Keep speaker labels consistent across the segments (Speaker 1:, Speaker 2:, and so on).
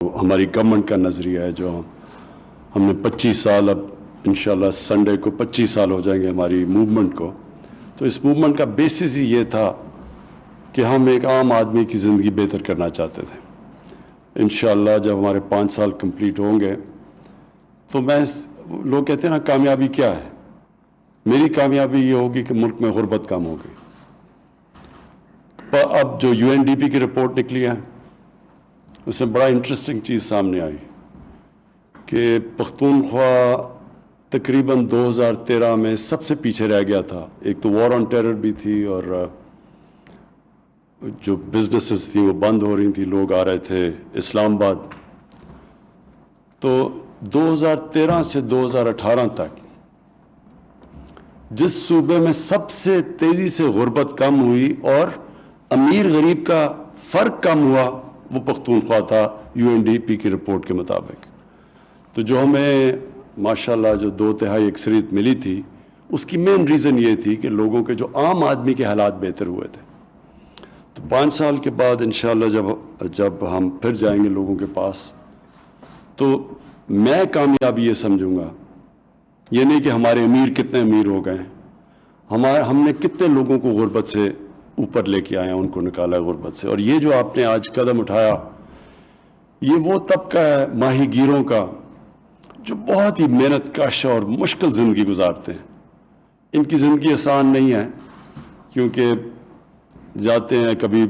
Speaker 1: ہماری گورنمنٹ کا نظریہ ہے جو ہم نے 25 سال اب انشاءاللہ سنڈے کو 25 سال ہو جائیں گے ہماری موومنٹ کو. تو اس موومنٹ کا بیسس ہی یہ تھا کہ ہم ایک عام آدمی کی زندگی بہتر کرنا چاہتے تھے. انشاءاللہ جب ہمارے 5 سال کمپلیٹ ہوں گے تو لوگ کہتے ہیں نا کامیابی کیا ہے. میری کامیابی یہ ہوگی کہ ملک میں غربت کم ہوگی. اب جو UNDP کی رپورٹ نکلی ہے اس میں بڑا انٹرسٹنگ چیز سامنے آئی کہ پختونخوا تقریباً 2013 میں سب سے پیچھے رہ گیا تھا. ایک تو وار آن ٹیرر بھی تھی اور جو بزنسز تھیں وہ بند ہو رہی تھیں, لوگ آ رہے تھے اسلام آباد. تو 2013 سے 2018 تک جس صوبے میں سب سے تیزی سے غربت کم ہوئی اور امیر غریب کا فرق کم ہوا وہ پختونخوا تھا UNDP کی رپورٹ کے مطابق. تو جو ہمیں ماشاءاللہ جو 2/3 اکثریت ملی تھی اس کی مین ریزن یہ تھی کہ لوگوں کے جو عام آدمی کے حالات بہتر ہوئے تھے. تو 5 سال کے بعد انشاءاللہ جب ہم پھر جائیں گے لوگوں کے پاس تو میں کامیابی یہ سمجھوں گا یہ نہیں کہ ہمارے امیر کتنے امیر ہو گئے ہیں, ہم نے کتنے لوگوں کو غربت سے اوپر لے کے آئے ہیں, ان کو نکالا غربت سے. اور یہ جو آپ نے آج قدم اٹھایا یہ وہ طبقہ ہے ماہی گیروں کا جو بہت ہی محنت کش اور مشکل زندگی گزارتے ہیں. ان کی زندگی آسان نہیں ہے کیونکہ جاتے ہیں کبھی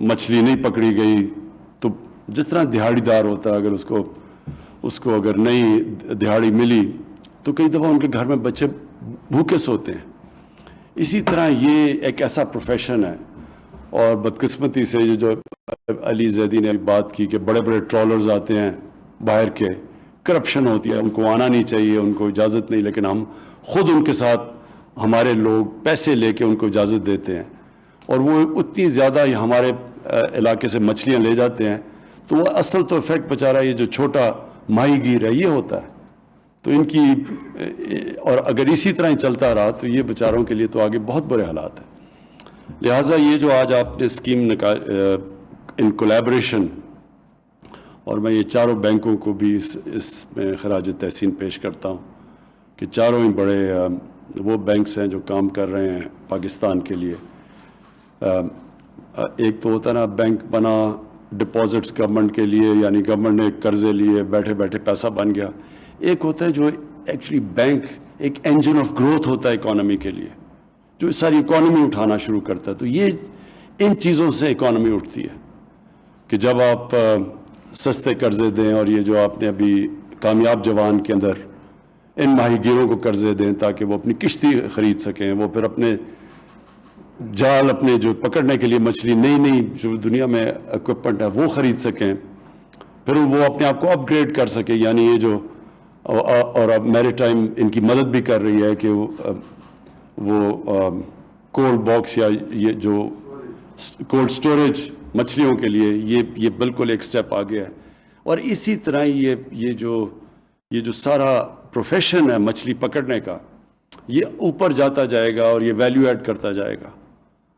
Speaker 1: مچھلی نہیں پکڑی گئی تو جس طرح دہاڑی دار ہوتا ہے اگر اس کو اگر نہیں دہاڑی ملی تو کئی دفعہ ان کے گھر میں بچے بھوکے سوتے ہیں. اسی طرح یہ ایک ایسا پروفیشن ہے اور بدقسمتی سے یہ جو علی زیدی نے بات کی کہ بڑے بڑے ٹرالرز آتے ہیں باہر کے, کرپشن ہوتی ہے, ان کو آنا نہیں چاہیے, ان کو اجازت نہیں, لیکن ہم خود ان کے ساتھ ہمارے لوگ پیسے لے کے ان کو اجازت دیتے ہیں اور وہ اتنی زیادہ ہمارے علاقے سے مچھلیاں لے جاتے ہیں تو وہ اصل تو افیکٹ بیچارہ یہ جو چھوٹا ماہی گیر ہے یہ ہوتا ہے. تو ان کی اور اگر اسی طرح ہی چلتا رہا تو یہ بیچاروں کے لیے تو آگے بہت برے حالات ہیں. لہٰذا یہ جو آج آپ نے اسکیم ان کولیبریشن, اور میں یہ چاروں بینکوں کو بھی اس میں خراج تحسین پیش کرتا ہوں کہ چاروں ہی بڑے وہ بینکس ہیں جو کام کر رہے ہیں پاکستان کے لیے. ایک تو ہوتا نا بینک بنا ڈپازٹس گورنمنٹ کے لیے, یعنی گورنمنٹ نے قرضے لیے بیٹھے بیٹھے پیسہ بن گیا. ایک ہوتا ہے جو ایکچولی بینک ایک انجن آف گروتھ ہوتا ہے اکانومی کے لیے, جو ساری اکانومی اٹھانا شروع کرتا ہے. تو یہ ان چیزوں سے اکانومی اٹھتی ہے کہ جب آپ سستے قرضے دیں اور یہ جو آپ نے ابھی کامیاب جوان کے اندر ان ماہی گیروں کو قرضے دیں تاکہ وہ اپنی کشتی خرید سکیں, وہ پھر اپنے جال اپنے جو پکڑنے کے لیے مچھلی نئی جو دنیا میں اکوپمنٹ ہے وہ خرید سکیں, پھر وہ اپنے آپ کو اپ گریڈ کر سکیں. یعنی یہ جو اور اب میری ٹائم ان کی مدد بھی کر رہی ہے کہ وہ کولڈ باکس یا یہ جو کولڈ سٹوریج مچھلیوں کے لیے یہ بالکل ایک سٹیپ آگے ہے. اور اسی طرح یہ جو سارا پروفیشن ہے مچھلی پکڑنے کا یہ اوپر جاتا جائے گا اور یہ ویلیو ایڈ کرتا جائے گا.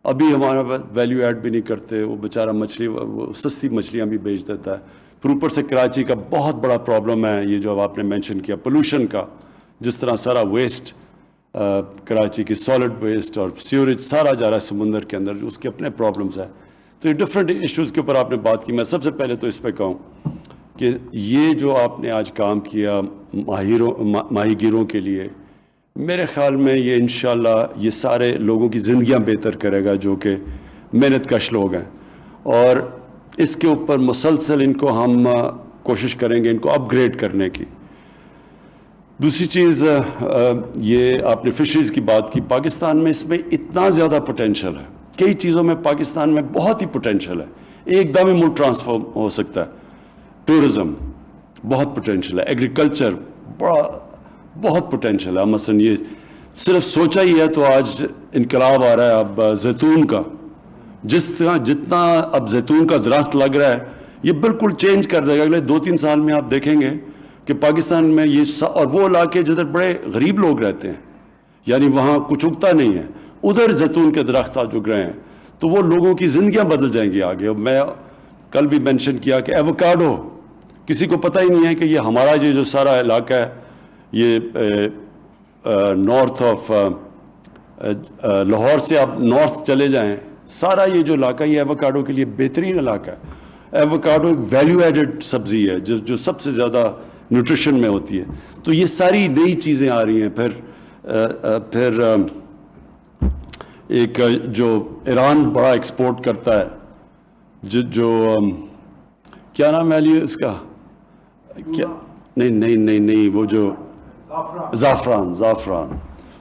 Speaker 1: ابھی ہمارا ویلیو ایڈ بھی نہیں کرتے, وہ بیچارہ مچھلی وہ سستی مچھلیاں بھی بیچ دیتا ہے. پھر اوپر سے کراچی کا بہت بڑا پرابلم ہے یہ جو اب آپ نے مینشن کیا پولوشن کا, جس طرح سارا ویسٹ کراچی کی سالڈ ویسٹ اور سیوریج سارا جا رہا ہے سمندر کے اندر, جو اس کے اپنے پرابلمز ہیں. تو یہ ڈفرینٹ ایشوز کے اوپر آپ نے بات کی. میں سب سے پہلے تو اس پہ کہوں کہ یہ جو آپ نے آج کام کیا ماہی گیروں کے لیے, میرے خیال میں یہ انشاءاللہ یہ سارے لوگوں کی زندگیاں بہتر کرے گا جو کہ محنت کش لوگ ہیں. اور اس کے اوپر مسلسل ان کو ہم کوشش کریں گے ان کو اپ گریڈ کرنے کی. دوسری چیز یہ آپ نے فشریز کی بات کی. پاکستان میں اس میں اتنا زیادہ پوٹینشل ہے, کئی چیزوں میں پاکستان میں بہت ہی پوٹینشل ہے, ایک دم ہی ملک ٹرانسفارم ہو سکتا ہے. ٹورزم بہت پوٹینشل ہے, ایگریکلچر بہت پوٹینشل ہے. مثلا یہ صرف سوچا ہی ہے تو آج انقلاب آ رہا ہے اب زیتون کا, جس طرح جتنا اب زیتون کا درخت لگ رہا ہے یہ بالکل چینج کر دے گا. اگلے 2-3 سال میں آپ دیکھیں گے کہ پاکستان میں یہ اور وہ علاقے جدھر بڑے غریب لوگ رہتے ہیں, یعنی وہاں کچھ اگتا نہیں ہے, ادھر زیتون کے درخت آج اگ رہے ہیں, تو وہ لوگوں کی زندگیاں بدل جائیں گی آگے. میں کل بھی مینشن کیا کہ ایووکاڈو کسی کو پتہ ہی نہیں ہے کہ یہ ہمارا یہ جو سارا علاقہ ہے یہ نارتھ آف لاہور سے آپ نارتھ چلے جائیں سارا یہ جو علاقہ یہ ایووکاڈو کے لیے بہترین علاقہ ہے. ایووکاڈو ایک ویلیو ایڈڈ سبزی ہے جو سب سے زیادہ نیوٹریشن میں ہوتی ہے. تو یہ ساری نئی چیزیں آ رہی ہیں. پھر ایک جو ایران بڑا ایکسپورٹ کرتا ہے جو کیا نام ہے علی اس کا کیا نہیں وہ جو زعفران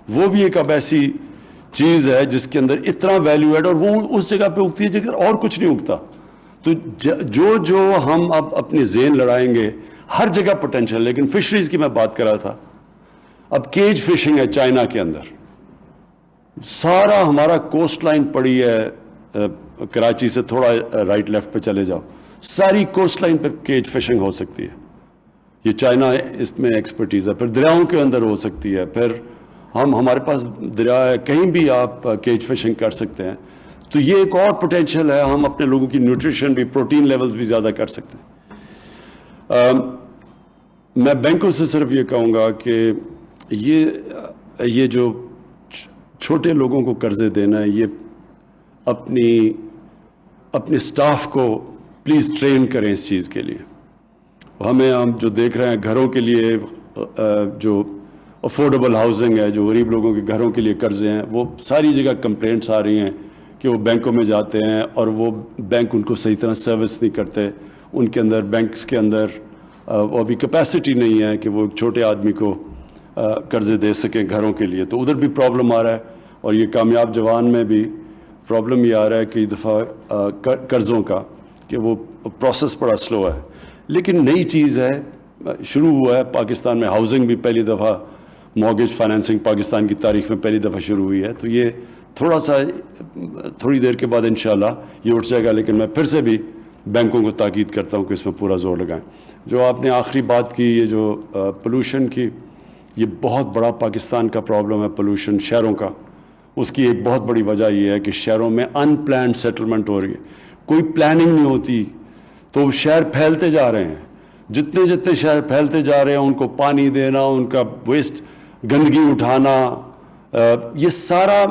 Speaker 1: وہ بھی ایک اب ایسی چیز ہے جس کے اندر اتنا ویلیو ایڈ اور وہ اس جگہ پہ اگتی ہے جگہ اور کچھ نہیں اگتا. تو جو ہم اب اپنے ذہن لڑائیں گے ہر جگہ پوٹینشل. لیکن فشریز کی میں بات کر رہا تھا, اب کیج فشنگ ہے چائنا کے اندر, سارا ہمارا کوسٹ لائن پڑی ہے کراچی سے تھوڑا رائٹ لیفٹ پہ چلے جاؤ, ساری کوسٹ لائن پہ کیج فشنگ ہو سکتی ہے. یہ چائنا اس میں ایکسپرٹیز ہے. پھر دریاؤں کے اندر ہو سکتی ہے. پھر ہمارے پاس دریا ہے, کہیں بھی آپ کیج فشنگ کر سکتے ہیں. تو یہ ایک اور پوٹینشیل ہے. ہم اپنے لوگوں کی نیوٹریشن بھی, پروٹین لیولز بھی زیادہ کر سکتے ہیں. میں بینکوں سے صرف یہ کہوں گا کہ یہ جو چھوٹے لوگوں کو قرضے دینا ہے, یہ اپنے سٹاف کو پلیز ٹرین کریں اس چیز کے لیے. ہم جو دیکھ رہے ہیں گھروں کے لیے جو افورڈیبل ہاؤسنگ ہے, جو غریب لوگوں کے گھروں کے لیے قرضے ہیں, وہ ساری جگہ کمپلینٹس آ رہی ہیں کہ وہ بینکوں میں جاتے ہیں اور وہ بینک ان کو صحیح طرح سروس نہیں کرتے. ان کے اندر بینکس کے اندر وہ ابھی کیپیسٹی نہیں ہے کہ وہ ایک چھوٹے آدمی کو قرضے دے سکیں گھروں کے لیے. تو ادھر بھی پرابلم آ رہا ہے. اور یہ کامیاب جوان میں بھی پرابلم یہ آ رہا ہے کئی دفعہ قرضوں کا کہ وہ پروسیس بڑا سلو ہے. لیکن نئی چیز ہے, شروع ہوا ہے پاکستان میں ہاؤسنگ بھی پہلی دفعہ, مارگیج فائنینسنگ پاکستان کی تاریخ میں پہلی دفعہ شروع ہوئی ہے. تو یہ تھوڑی دیر کے بعد انشاءاللہ یہ اٹھ جائے گا. لیکن میں پھر سے بھی بینکوں کو تاکید کرتا ہوں کہ اس میں پورا زور لگائیں. جو آپ نے آخری بات کی یہ جو پولوشن کی, یہ بہت بڑا پاکستان کا پرابلم ہے پولوشن شہروں کا. اس کی ایک بہت بڑی وجہ یہ ہے کہ شہروں میں ان پلانڈ سیٹلمنٹ ہو رہی ہے, کوئی پلاننگ نہیں ہوتی. تو شہر پھیلتے جا رہے ہیں, جتنے شہر پھیلتے جا رہے ہیں ان کو پانی دینا, ان کا ویسٹ گندگی اٹھانا, یہ سارا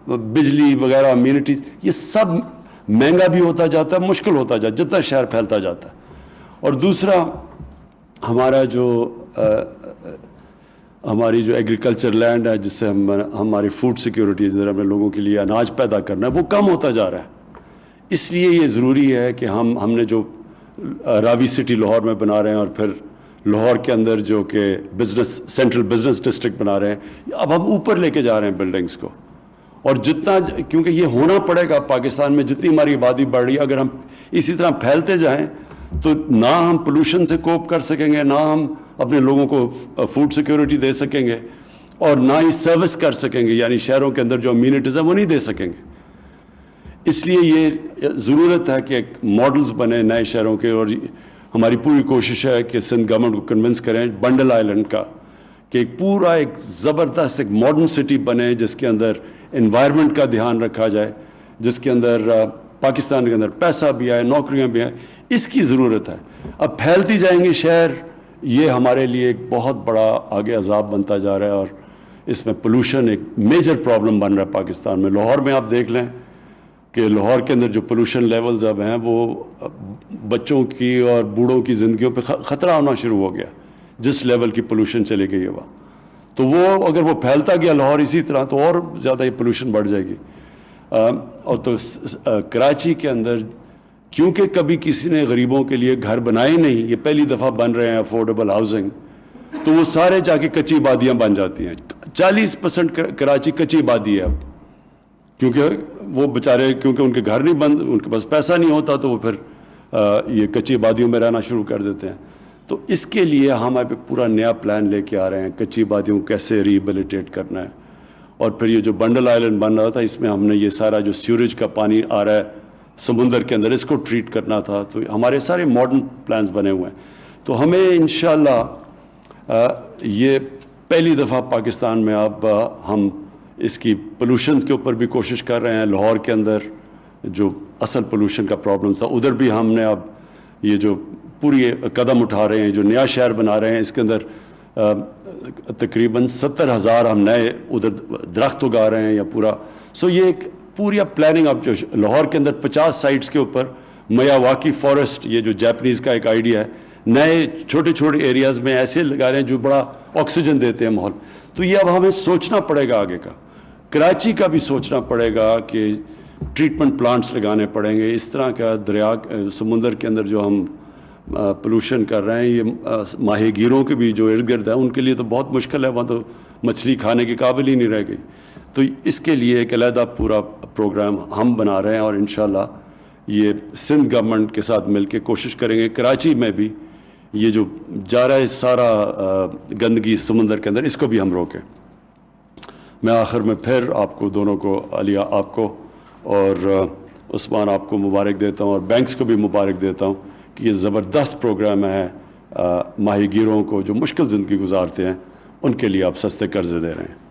Speaker 1: بجلی وغیرہ امیونٹیز, یہ سب مہنگا بھی ہوتا جاتا ہے, مشکل ہوتا جاتا ہے جتنا شہر پھیلتا جاتا ہے. اور دوسرا ہمارا ہماری جو ایگریکلچر لینڈ ہے جس سے ہماری فوڈ سیکیورٹی اپنے لوگوں کے لیے اناج پیدا کرنا ہے, وہ کم ہوتا جا رہا ہے. اس لیے یہ ضروری ہے کہ ہم نے جو راوی سٹی لاہور میں بنا رہے ہیں اور پھر لاہور کے اندر جو کہ سینٹرل بزنس ڈسٹرکٹ بنا رہے ہیں, اب ہم اوپر لے کے جا رہے ہیں بلڈنگز کو. اور کیونکہ یہ ہونا پڑے گا پاکستان میں, جتنی ہماری آبادی بڑھ رہی ہے, اگر ہم اسی طرح پھیلتے جائیں تو نہ ہم پولوشن سے کوپ کر سکیں گے, نہ ہم اپنے لوگوں کو فوڈ سیکیورٹی دے سکیں گے, اور نہ ہی سروس کر سکیں گے. یعنی شہروں کے اندر جو امیونٹیز ہیں وہ نہیں دے سکیں گے. اس لیے یہ ضرورت ہے کہ ایک ماڈلز بنے نئے شہروں کے. اور ہماری پوری کوشش ہے کہ سندھ گورنمنٹ کو کنونس کریں بنڈل آئلینڈ کا, کہ ایک زبردست ایک ماڈرن سٹی بنے جس کے اندر انوائرمنٹ کا دھیان رکھا جائے, جس کے اندر پاکستان کے اندر پیسہ بھی آئے, نوکریاں بھی آئیں. اس کی ضرورت ہے. اب پھیلتی جائیں گے شہر, یہ ہمارے لیے ایک بہت بڑا آگے عذاب بنتا جا رہا ہے. اور اس میں پولوشن ایک میجر پرابلم بن رہا ہے پاکستان میں. لاہور میں آپ دیکھ لیں کہ لاہور کے اندر جو پولوشن لیولز اب ہیں وہ بچوں کی اور بوڑھوں کی زندگیوں پہ خطرہ ہونا شروع ہو گیا, جس لیول کی پولوشن چلی گئی ہے وہاں. تو اگر وہ پھیلتا گیا لاہور اسی طرح تو اور زیادہ یہ پولوشن بڑھ جائے گی. اور تو کراچی کے اندر کیونکہ کبھی کسی نے غریبوں کے لیے گھر بنائے نہیں, یہ پہلی دفعہ بن رہے ہیں افورڈیبل ہاؤسنگ, تو وہ سارے جا کے کچی آبادیاں بن جاتی ہیں. 40% کراچی کچی آبادی ہے اب, کیونکہ وہ بیچارے کیونکہ ان کے گھر نہیں بند, ان کے پاس پیسہ نہیں ہوتا, تو وہ پھر یہ کچی آبادیوں میں رہنا شروع کر دیتے ہیں. تو اس کے لیے ہم اب ایک پورا نیا پلان لے کے آ رہے ہیں, کچی آبادیوں کو کیسے ریہیبلیٹیٹ کرنا ہے. اور پھر یہ جو بنڈل آئلینڈ بن رہا تھا, اس میں ہم نے یہ سارا جو سیوریج کا پانی آ رہا ہے سمندر کے اندر, اس کو ٹریٹ کرنا تھا. تو ہمارے سارے ماڈرن پلانز بنے ہوئے ہیں. تو ہمیں انشاءاللہ یہ پہلی دفعہ پاکستان میں اب ہم اس کی پولوشن کے اوپر بھی کوشش کر رہے ہیں. لاہور کے اندر جو اصل پولوشن کا پرابلم تھا ادھر بھی ہم نے اب یہ جو پوری قدم اٹھا رہے ہیں, جو نیا شہر بنا رہے ہیں, اس کے اندر تقریباً 70,000 ہم نئے ادھر درخت اگا رہے ہیں یا پورا. یہ ایک پوری اب پلاننگ. اب جو لاہور کے اندر 50 سائٹس کے اوپر میاواکی فارسٹ, یہ جو جیپنیز کا ایک آئیڈیا ہے, نئے چھوٹے چھوٹے ایریاز میں ایسے لگا رہے ہیں جو بڑا آکسیجن دیتے ہیں ماحول. تو یہ اب ہمیں سوچنا پڑے گا آگے کا. کراچی کا بھی سوچنا پڑے گا کہ ٹریٹمنٹ پلانٹس لگانے پڑیں گے. اس طرح کا دریا سمندر کے اندر جو ہم پولوشن کر رہے ہیں, یہ ماہی گیروں کے بھی جو ارد گرد ہیں ان کے لیے تو بہت مشکل ہے, وہاں تو مچھلی کھانے کے قابل ہی نہیں رہ گئی. تو اس کے لیے ایک علیحدہ پورا پروگرام ہم بنا رہے ہیں اور انشاءاللہ یہ سندھ گورنمنٹ کے ساتھ مل کے کوشش کریں گے کراچی میں بھی یہ جو جا رہا ہے سارا گندگی سمندر کے اندر, اس کو بھی ہم روکیں. میں آخر میں پھر آپ کو دونوں کو, علیہ آپ کو اور عثمان آپ کو مبارک دیتا ہوں, اور بینکس کو بھی مبارک دیتا ہوں کہ یہ زبردست پروگرام ہے ماہی گیروں کو جو مشکل زندگی گزارتے ہیں ان کے لیے آپ سستے قرضے دے رہے ہیں.